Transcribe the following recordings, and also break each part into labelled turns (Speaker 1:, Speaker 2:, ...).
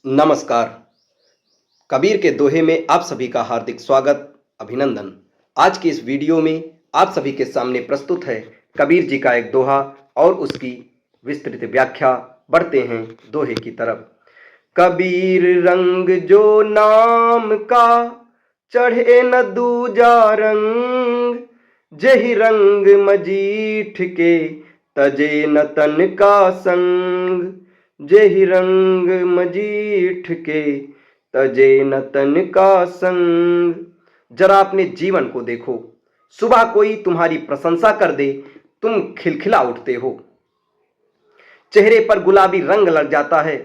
Speaker 1: नमस्कार। कबीर के दोहे में आप सभी का हार्दिक स्वागत, अभिनंदन। आज की इस वीडियो में आप सभी के सामने प्रस्तुत है कबीर जी का एक दोहा और उसकी विस्तृत व्याख्या। बढ़ते हैं दोहे की तरफ। कबीर रंग जो नाम का, चढ़े न दूजा रंग, जेहि रंग मजीठ के, तजे न तन का संग। जेहि रंग मजीठ के, तजे न तन का संग। जरा अपने जीवन को देखो। सुबह कोई तुम्हारी प्रशंसा कर दे, तुम खिलखिला उठते हो, चेहरे पर गुलाबी रंग लग जाता है।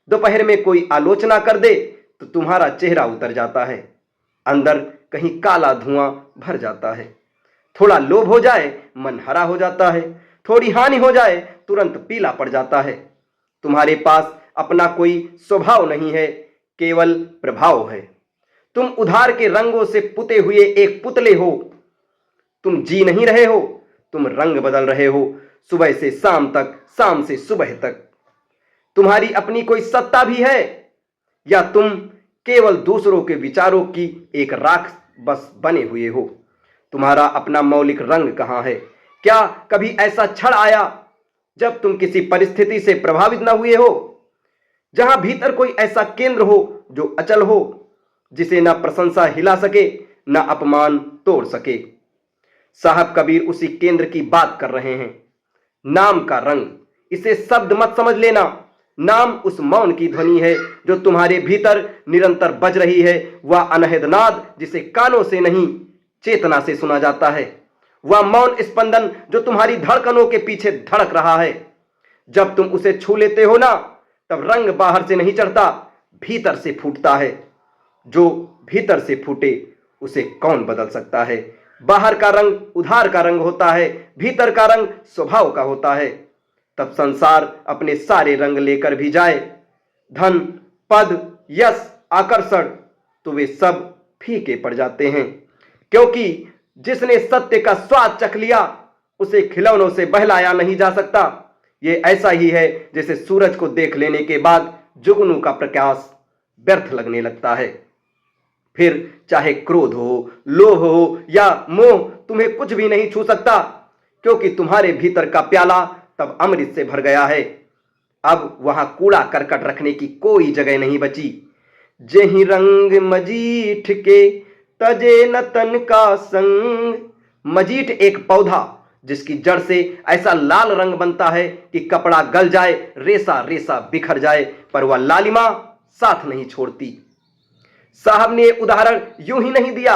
Speaker 1: दोपहर में कोई आलोचना कर दे तो तुम्हारा चेहरा उतर जाता है, अंदर कहीं काला धुआं भर जाता है। थोड़ा लोभ हो जाए मन हरा हो जाता है, थोड़ी हानि हो जाए तुरंत पीला पड़ जाता है। तुम्हारे पास अपना कोई स्वभाव नहीं है, केवल प्रभाव है। तुम उधार के रंगों से पुते हुए एक पुतले हो। तुम जी नहीं रहे हो, तुम रंग बदल रहे हो, सुबह से शाम तक, शाम से सुबह तक। तुम्हारी अपनी कोई सत्ता भी है, या तुम केवल दूसरों के विचारों की एक राख बस बने हुए हो? तुम्हारा अपना मौलिक रंग कहां है? क्या कभी ऐसा क्षण आया जब तुम किसी परिस्थिति से प्रभावित न हुए हो, जहां भीतर कोई ऐसा केंद्र हो जो अचल हो, जिसे न प्रशंसा हिला सके न अपमान तोड़ सके? साहब कबीर उसी केंद्र की बात कर रहे हैं। नाम का रंग, इसे शब्द मत समझ लेना। नाम उस मौन की ध्वनि है जो तुम्हारे भीतर निरंतर बज रही है। वह अनहद नाद जिसे कानों से नहीं, चेतना से सुना जाता है। वह मौन स्पंदन जो तुम्हारी धड़कनों के पीछे धड़क रहा है। जब तुम उसे छू लेते हो ना, तब रंग बाहर से नहीं चढ़ता, भीतर से फूटता है। जो भीतर से फूटे उसे कौन बदल सकता है? बाहर का रंग उधार का रंग होता है, भीतर का रंग स्वभाव का होता है। तब संसार अपने सारे रंग लेकर भी जाए, धन, पद, यश, आकर्षण, तो वे सब फीके पड़ जाते हैं। क्योंकि जिसने सत्य का स्वाद चख लिया, उसे खिलौनों से बहलाया नहीं जा सकता। ये ऐसा ही है जैसे सूरज को देख लेने के बाद जुगनू का प्रकाश व्यर्थ लगने लगता है। फिर चाहे क्रोध हो, लोभ हो या मोह, तुम्हें कुछ भी नहीं छू सकता, क्योंकि तुम्हारे भीतर का प्याला तब अमृत से भर गया है। अब वहां कूड़ा करकट रखने की कोई जगह नहीं बची। जेहि रंग मजीठ के, तजे न तन का संग। मजीठ एक पौधा जिसकी जड़ से ऐसा लाल रंग बनता है कि कपड़ा गल जाए, रेसा रेसा बिखर जाए, पर वह लालिमा साथ नहीं छोड़ती। साहब ने उदाहरण यूं ही नहीं दिया।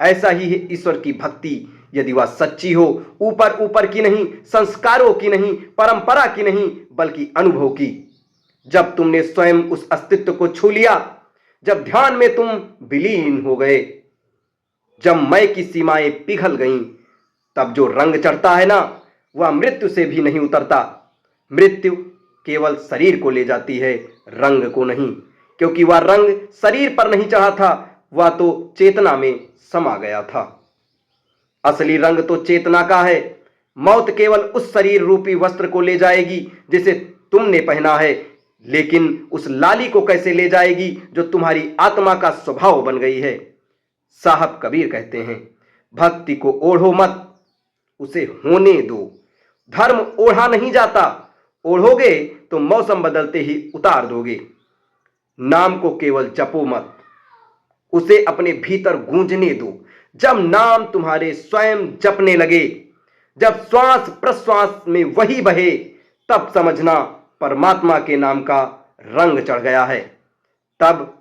Speaker 1: ऐसा ही है ईश्वर की भक्ति। यदि वह सच्ची हो, ऊपर ऊपर की नहीं, संस्कारों की नहीं, परंपरा की नहीं, बल्कि अनुभव की। जब तुमने स्वयं उस अस्तित्व को छू लिया, जब ध्यान में तुम विलीन हो गए, जब मैं की सीमाएं पिघल गईं, तब जो रंग चढ़ता है ना, वह मृत्यु से भी नहीं उतरता। मृत्यु केवल शरीर को ले जाती है, रंग को नहीं, क्योंकि वह रंग शरीर पर नहीं चढ़ा था, वह तो चेतना में समा गया था। असली रंग तो चेतना का है। मौत केवल उस शरीर रूपी वस्त्र को ले जाएगी जिसे तुमने पहना है, लेकिन उस लाली को कैसे ले जाएगी जो तुम्हारी आत्मा का स्वभाव बन गई है? साहब कबीर कहते हैं, भक्ति को ओढ़ो मत, उसे होने दो। धर्म ओढ़ा नहीं जाता, ओढ़ोगे तो मौसम बदलते ही उतार दोगे। नाम को केवल जपो मत, उसे अपने भीतर गूंजने दो। जब नाम तुम्हारे स्वयं जपने लगे, जब श्वास प्रश्वास में वही बहे, तब समझना परमात्मा के नाम का रंग चढ़ गया है। तब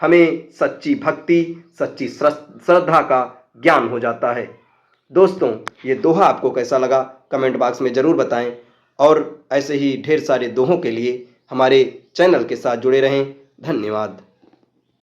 Speaker 1: हमें सच्ची भक्ति, सच्ची श्रद्धा का ज्ञान हो जाता है। दोस्तों, ये दोहा आपको कैसा लगा कमेंट बॉक्स में ज़रूर बताएं, और ऐसे ही ढेर सारे दोहों के लिए हमारे चैनल के साथ जुड़े रहें। धन्यवाद।